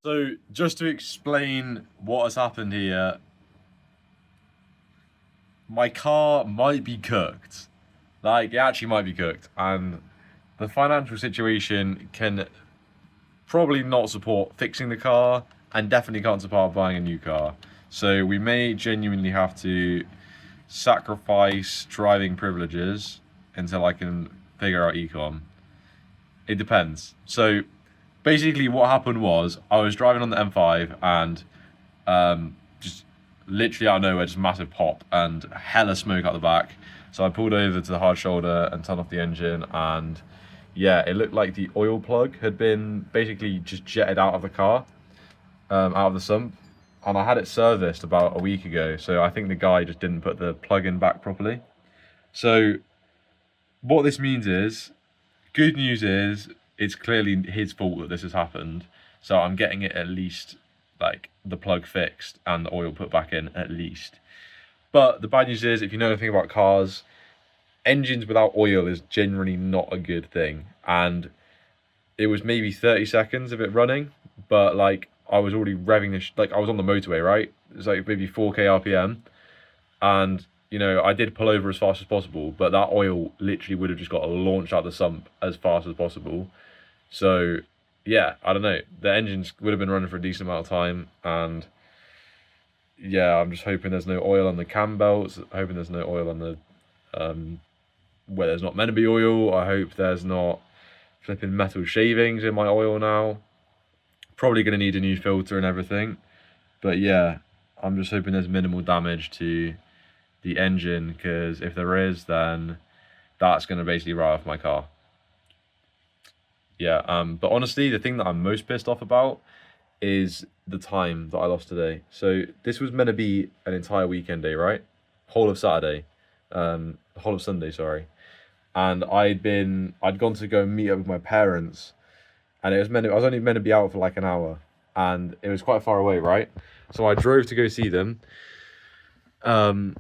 So, just to explain what has happened here, my car might be cooked. Like, it actually might be cooked. And the financial situation can probably not support fixing the car and definitely can't support buying a new car. So, we may genuinely have to sacrifice driving privileges until I can figure out econ. It depends. So, basically, what happened was I was driving on the M5 and just literally out of nowhere, just massive pop and hella smoke out the back. So I pulled over to the hard shoulder and turned off the engine, and yeah, it looked like the oil plug had been basically just jetted out of the car, out of the sump. And I had it serviced about a week ago, so I think the guy just didn't put the plug in back properly. So what this means is, good news is it's clearly his fault that this has happened. So I'm getting it at least like the plug fixed and the oil put back in at least. But the bad news is, if you know anything about cars, engines without oil is generally not a good thing. And it was maybe 30 seconds of it running, but like I was already revving this, like I was on the motorway, right? It was like maybe 4k RPM. And, I did pull over as fast as possible, but that oil literally would have just got launched out the sump as fast as possible. So, yeah, I don't know. The engines would have been running for a decent amount of time, and yeah, I'm just hoping there's no oil on the cam belts. Hoping there's no oil on the where there's not meant to be oil. I hope there's not flipping metal shavings in my oil now. Probably going to need a new filter and everything, but yeah, I'm just hoping there's minimal damage to the engine, because if there is, then that's going to basically write off my car. Yeah, but honestly, the thing that I'm most pissed off about is the time that I lost today. So this was meant to be an entire weekend day, right? Whole of Saturday, whole of Sunday, sorry. And I'd gone to go meet up with my parents, and I was only meant to be out for like an hour, and it was quite far away, right? So I drove to go see them, um,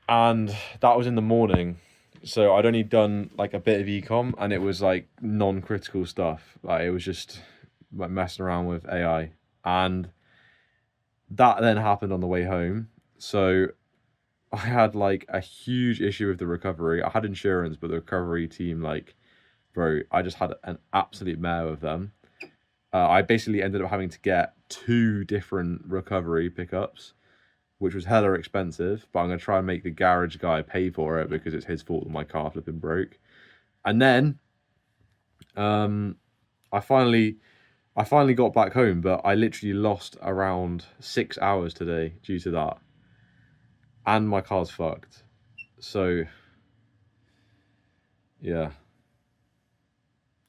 and that was in the morning. So I'd only done like a bit of ecom, and it was like non-critical stuff. Like it was just like messing around with AI, and that then happened on the way home. So I had like a huge issue with the recovery. I had insurance, but the recovery team, like, bro, I just had an absolute mare with them. I basically ended up having to get two different recovery pickups, which was hella expensive, but I'm gonna try and make the garage guy pay for it because it's his fault that my car flipping broke. And then um I finally I finally got back home, but I literally lost around 6 hours today due to that. And my car's fucked. So yeah.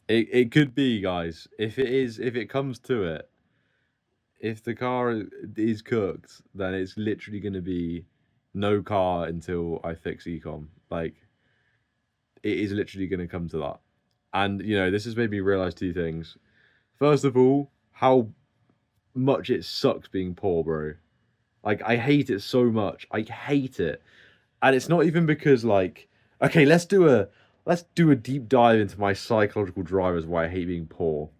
It could be, guys. If it comes to it, if the car is cooked, then it's literally gonna be no car until I fix ecom. Like, it is literally gonna come to that. And this has made me realise two things. First of all, how much it sucks being poor, bro. Like, I hate it so much. I hate it. And it's not even because, like, okay, let's do a deep dive into my psychological drivers why I hate being poor.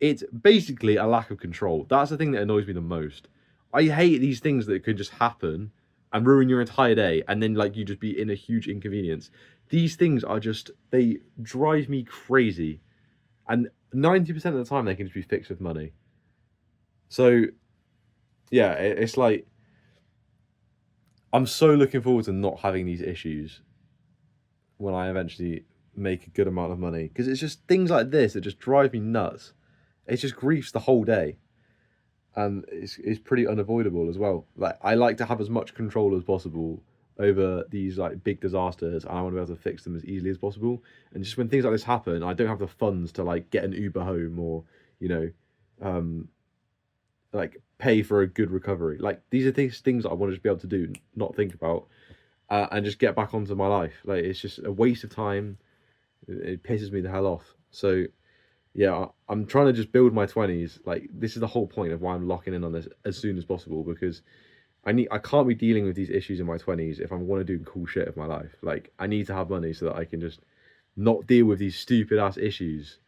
It's basically a lack of control. That's the thing that annoys me the most. I hate these things that could just happen and ruin your entire day, and then like you just be in a huge inconvenience. These things are just, they drive me crazy. And 90% of the time they can just be fixed with money. So yeah, it's like I'm so looking forward to not having these issues when I eventually make a good amount of money, because it's just things like this that just drive me nuts. It just griefs the whole day, and it's pretty unavoidable as well. Like, I like to have as much control as possible over these like big disasters, and I want to be able to fix them as easily as possible. And just when things like this happen, I don't have the funds to like get an Uber home, or you know, um, like pay for a good recovery. Like, these are things that I want to just be able to do, not think about, and just get back onto my life. Like, it's just a waste of time. It pisses me the hell off. So yeah, I'm trying to just build my 20s. Like, this is the whole point of why I'm locking in on this as soon as possible, because I can't be dealing with these issues in my 20s if I want to do cool shit of my life. Like, I need to have money so that I can just not deal with these stupid ass issues.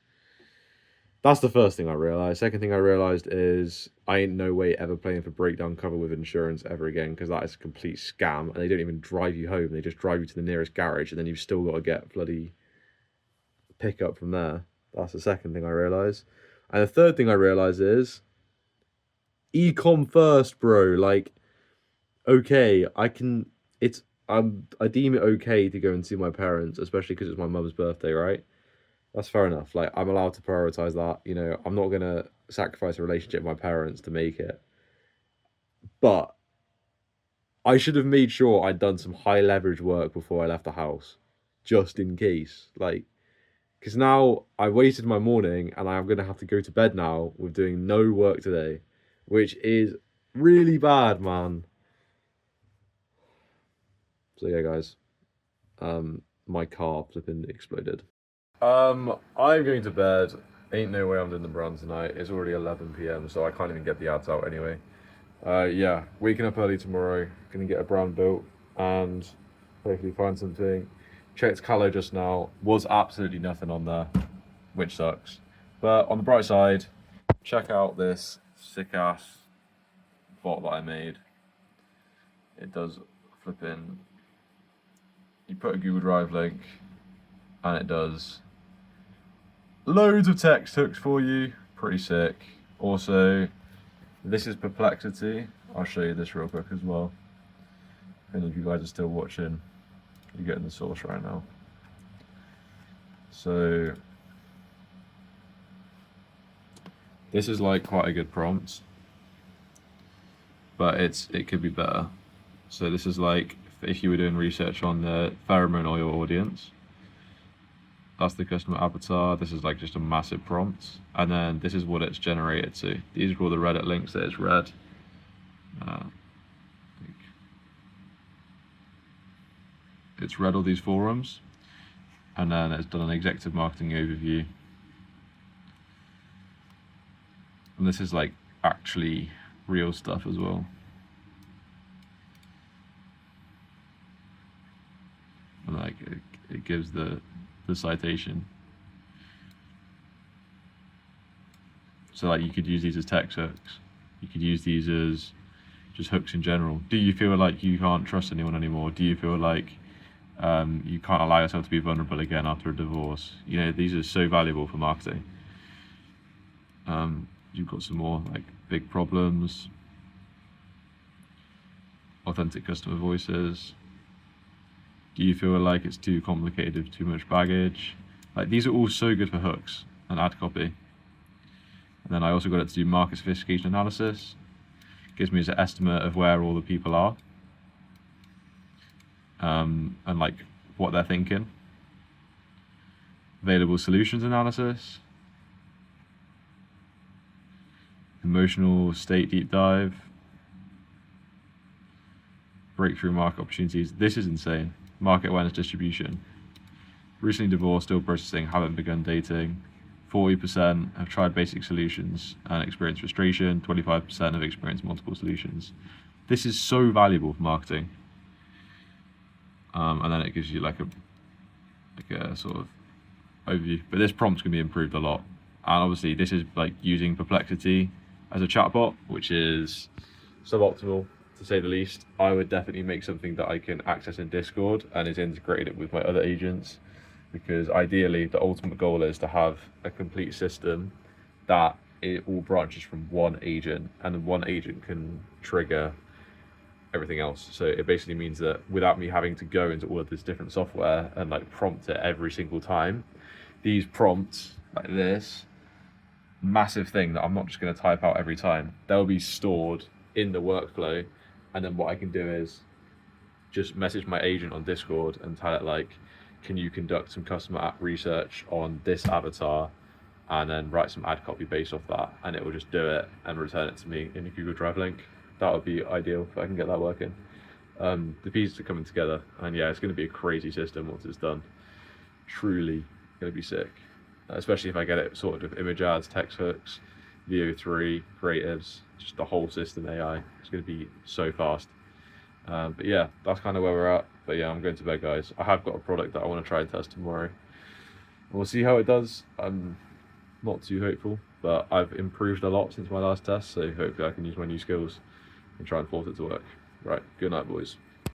That's the first thing I realized. Second thing I realized is I ain't no way ever paying for breakdown cover with insurance ever again, because that is a complete scam, and they don't even drive you home. They just drive you to the nearest garage, and then you've still got to get bloody pickup from there. That's the second thing I realized. And the third thing I realized is e-com first, bro. Like, okay, I can. I deem it okay to go and see my parents, especially because it's my mother's birthday, right? That's fair enough. Like, I'm allowed to prioritize that. You know, I'm not gonna sacrifice a relationship with my parents to make it. But I should have made sure I'd done some high leverage work before I left the house, just in case. Like, because now I wasted my morning and I'm gonna have to go to bed now with doing no work today, which is really bad, man. So yeah, guys, my car flipping exploded. I'm going to bed. Ain't no way I'm doing the brand tonight. It's already 11 p.m, so I can't even get the ads out anyway. Yeah, waking up early tomorrow, gonna get a brand built and hopefully find something. Checked Callow just now, was absolutely nothing on there, which sucks. But on the bright side, check out this sick ass bot that I made. It does flipping. You put a Google Drive link, and it does loads of text hooks for you. Pretty sick. Also, this is Perplexity. I'll show you this real quick as well. If any of you guys are still watching, you're getting the source right now. So this is like quite a good prompt, but it could be better. So this is like if you were doing research on the pheromone oil audience. That's the customer avatar. This is like just a massive prompt, and then this is what it's generated to. These are all the Reddit links that it's read. It's read all these forums, and then it's done an executive marketing overview. And this is like actually real stuff as well. And like it gives the citation. So like you could use these as text hooks. You could use these as just hooks in general. Do you feel like you can't trust anyone anymore? Do you feel like you can't allow yourself to be vulnerable again after a divorce? You know, these are so valuable for marketing. You've got some more like big problems, authentic customer voices. Do you feel like it's too complicated, too much baggage? Like these are all so good for hooks and ad copy. And then I also got it to do market sophistication analysis. Gives me an estimate of where all the people are. And like what they're thinking. Available solutions analysis. Emotional state deep dive. Breakthrough market opportunities. This is insane. Market awareness distribution. Recently divorced, still processing, haven't begun dating. 40% have tried basic solutions and experienced frustration. 25% have experienced multiple solutions. This is so valuable for marketing. And then it gives you like a sort of overview. But this prompt can be improved a lot. And obviously this is like using Perplexity as a chatbot, which is suboptimal to say the least. I would definitely make something that I can access in Discord and is integrated with my other agents, because ideally the ultimate goal is to have a complete system that it all branches from one agent, and then one agent can trigger everything else. So it basically means that without me having to go into all of this different software and like prompt it every single time, these prompts like this massive thing that I'm not just going to type out every time, they'll be stored in the workflow. And then what I can do is just message my agent on Discord and tell it like, can you conduct some customer app research on this avatar, and then write some ad copy based off that, and it will just do it and return it to me in a Google Drive link. That would be ideal if I can get that working. The pieces are coming together, and yeah, it's going to be a crazy system once it's done. Truly going to be sick, especially if I get it sorted with image ads, text hooks, VO3, creatives, just the whole system AI. It's going to be so fast. But yeah, that's kind of where we're at. But yeah, I'm going to bed, guys. I have got a product that I want to try and test tomorrow. We'll see how it does. not too hopeful, but I've improved a lot since my last test, so hopefully I can use my new skills and try and force it to work. Right, good night, boys.